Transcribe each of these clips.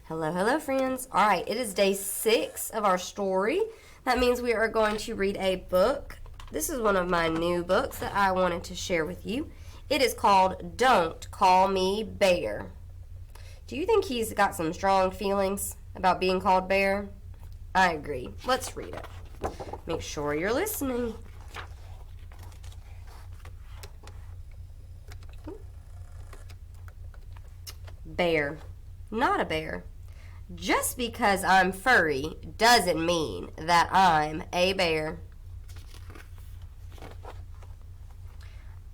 Hello, hello, friends. All right, it is day 6 of our story. That means we are going to read a book. This is one of my new books that I wanted to share with you. It is called Don't Call Me Bear. Do you think he's got some strong feelings about being called Bear? I agree. Let's read it. Make sure you're listening. Bear. Not a bear. Just because I'm furry doesn't mean that I'm a bear.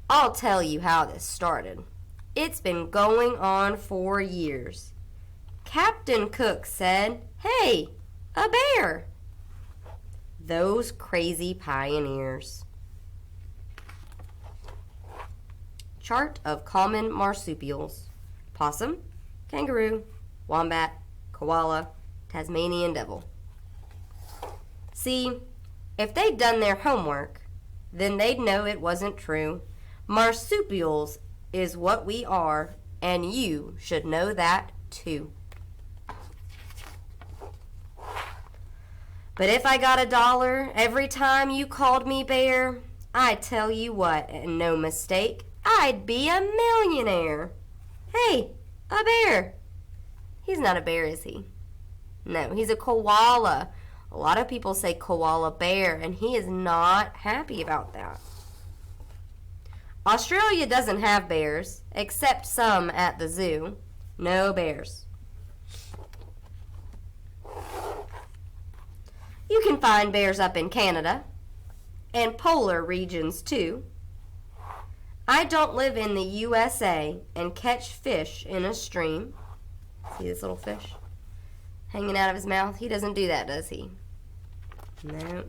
I'll tell you how this started. It's been going on for years. Captain Cook said, "Hey, a bear." Those crazy pioneers. Chart of common marsupials. Possum, kangaroo, wombat, koala, Tasmanian devil. See, if they'd done their homework, then they'd know it wasn't true. Marsupials is what we are, and you should know that too. But if I got $1 every time you called me bear, I tell you what, and no mistake, I'd be a millionaire. Hey, a bear. He's not a bear, is he? No, he's a koala. A lot of people say koala bear, and he is not happy about that. Australia doesn't have bears, except some at the zoo. No bears. You can find bears up in Canada, and polar regions too. I don't live in the USA and catch fish in a stream. See this little fish hanging out of his mouth? He doesn't do that, does he? No.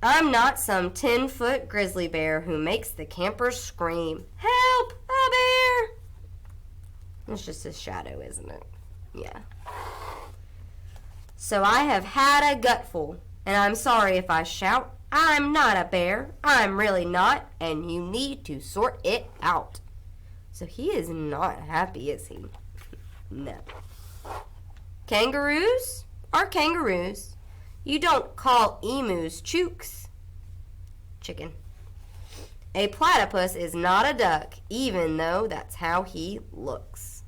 I'm not some 10-foot grizzly bear who makes the campers scream, "Help, a bear!" It's just his shadow, isn't it? Yeah. So I have had a gutful, and I'm sorry if I shout. I'm not a bear. I'm really not, and you need to sort it out. So he is not happy, is he? No. Kangaroos are kangaroos. You don't call emus chooks. Chicken. A platypus is not a duck, even though that's how he looks.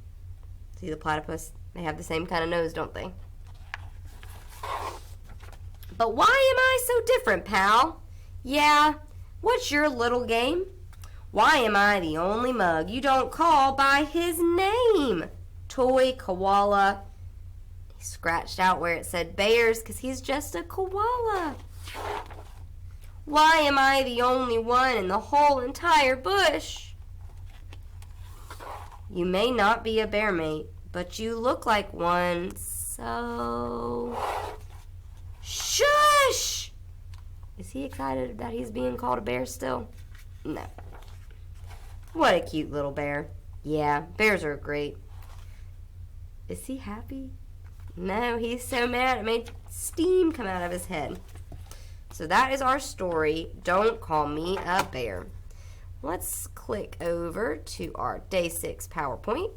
See the platypus? They have the same kind of nose, don't they? But why am I so different, pal? Yeah, what's your little game? Why am I the only mug you don't call by his name? Toy koala. He scratched out where it said bears because he's just a koala. Why am I the only one in the whole entire bush? You may not be a bear mate, but you look like one, so... Shush! Is he excited that he's being called a bear still? No. What a cute little bear. Yeah, bears are great. Is he happy? No, he's so mad it made steam come out of his head. So that is our story, Don't Call Me a Bear. Let's click over to our Day 6 PowerPoint.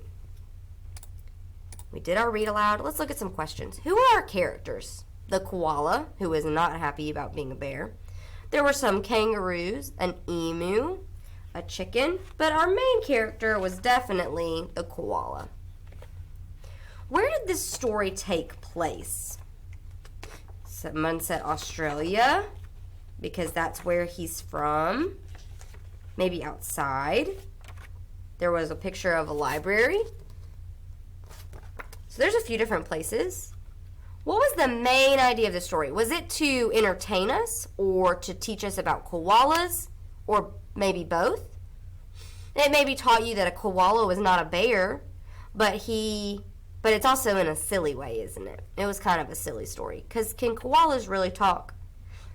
We did our read aloud. Let's look at some questions. Who are our characters? The koala, who is not happy about being a bear. There were some kangaroos, an emu, a chicken, but our main character was definitely the koala. Where did this story take place? Someone said Australia, because that's where he's from. Maybe outside. There was a picture of a library. So there's a few different places. What was the main idea of the story? Was it to entertain us or to teach us about koalas or maybe both? It maybe taught you that a koala was not a bear, but it's also in a silly way, isn't it? It was kind of a silly story because can koalas really talk?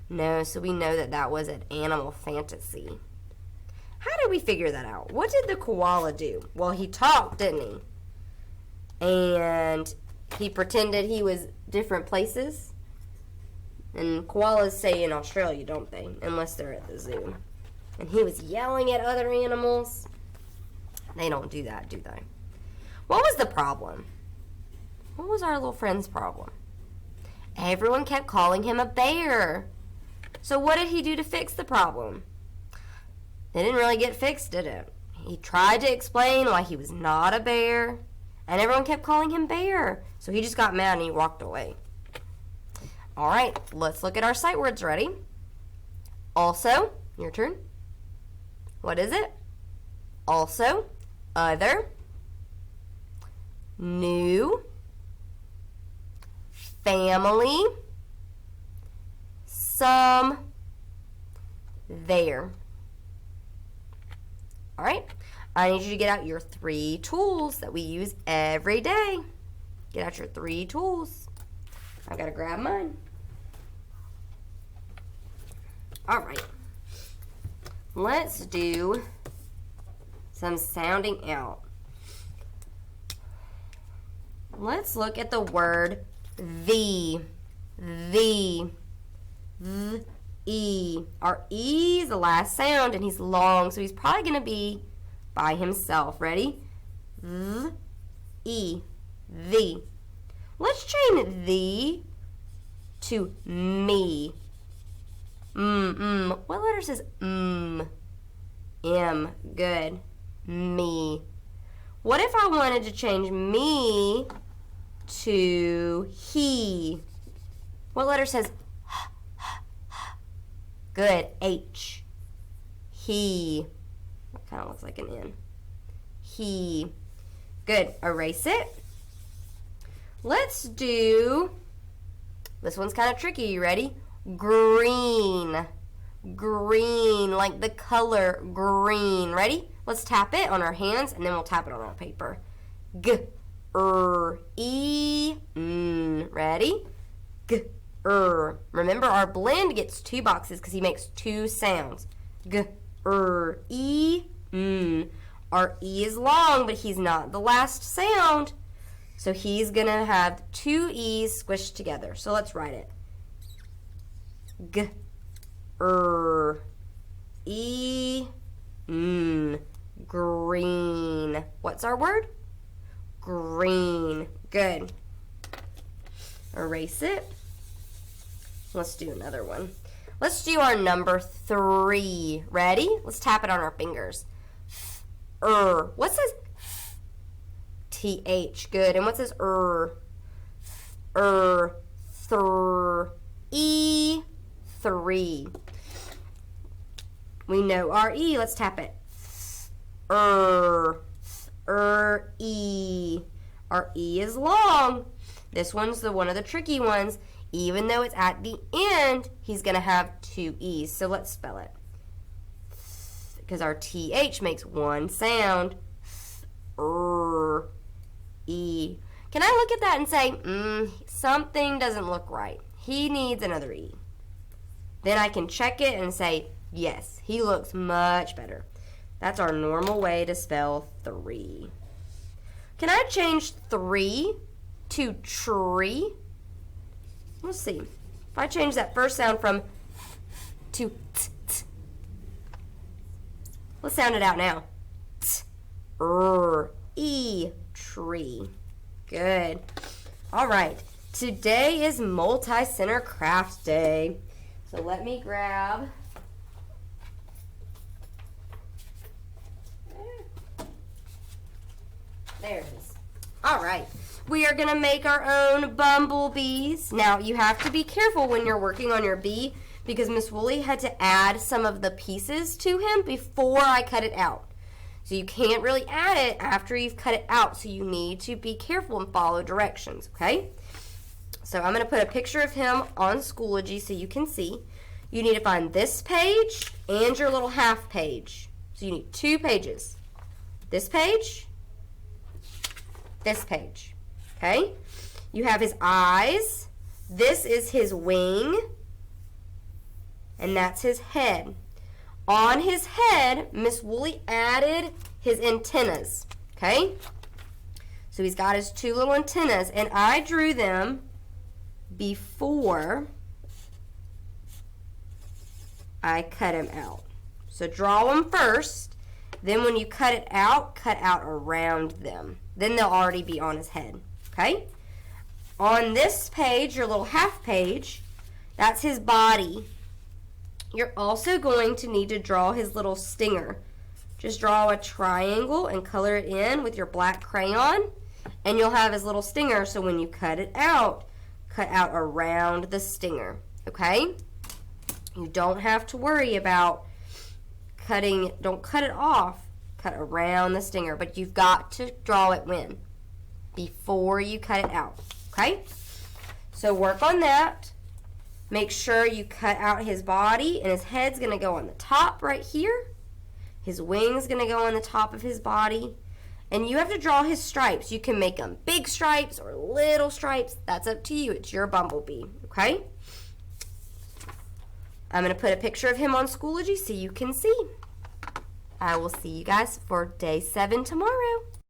No, so we know that that was an animal fantasy. How did we figure that out? What did the koala do? Well, he talked, didn't he? And he pretended he was different places. And koalas say in Australia, don't they? Unless they're at the zoo. And he was yelling at other animals. They don't do that, do they? What was the problem? What was our little friend's problem? Everyone kept calling him a bear. So what did he do to fix the problem? It didn't really get fixed, did it? He tried to explain why he was not a bear, and everyone kept calling him bear. So he just got mad and he walked away. All right, let's look at our sight words. Ready? Also, your turn. What is it? Also, other, new, family, some, there. All right, I need you to get out your 3 tools that we use every day. Get out your 3 tools. I've got to grab mine. All right, let's do some sounding out. Let's look at the word the. The. E. Our E is the last sound, and he's long, so he's probably going to be by himself. Ready? E. The. Let's change the to me. What letter says M? Good. Me. What if I wanted to change me to he? What letter says Good. H. He. That kind of looks like an N. He. Good. Erase it. Let's do, this one's kind of tricky. You ready? Green. Green, like the color green. Ready? Let's tap it on our hands, and then we'll tap it on our paper. G. E. Ready? G. Remember, our blend gets 2 boxes because he makes 2 sounds. G, E, Our E is long, but he's not the last sound. So he's going to have 2 E's squished together. So let's write it. G, E, green. What's our word? Green. Good. Erase it. Let's do another one. Let's do our number 3. Ready? Let's tap it on our fingers. What says TH? Good. And what says E. 3. We know our E. Let's tap it. E. Our E is long. This one's one of the tricky ones. Even though it's at the end, he's going to have 2 E's. So let's spell it. Because our TH makes 1 sound. E. Can I look at that and say, something doesn't look right. He needs another E. Then I can check it and say, yes, he looks much better. That's our normal way to spell 3. Can I change 3 to tree? Let's see. If I change that first sound from to t. Let's sound it out now. E. Tree. Good. All right. Today is Multi-Center Craft Day. So let me grab. There it is. All right. We are going to make our own bumblebees. Now, you have to be careful when you're working on your bee because Miss Woolly had to add some of the pieces to him before I cut it out. So you can't really add it after you've cut it out. So you need to be careful and follow directions, okay? So I'm going to put a picture of him on Schoology so you can see. You need to find this page and your little half page. So you need 2 pages. This page, this page. Okay, you have his eyes, this is his wing, and that's his head. On his head, Miss Woolly added his antennas, okay? So he's got his 2 little antennas, and I drew them before I cut him out. So draw them first, then when you cut out around them. Then they'll already be on his head. Okay? On this page, your little half page, that's his body. You're also going to need to draw his little stinger. Just draw a triangle and color it in with your black crayon, and you'll have his little stinger, so when you cut out around the stinger, okay? You don't have to worry about cutting, don't cut it off, cut around the stinger, but you've got to draw it when? Before you cut it out, okay? So work on that. Make sure you cut out his body, and his head's going to go on the top right here. His wing's going to go on the top of his body. And you have to draw his stripes. You can make them big stripes or little stripes. That's up to you. It's your bumblebee, okay? I'm going to put a picture of him on Schoology so you can see. I will see you guys for day 7 tomorrow.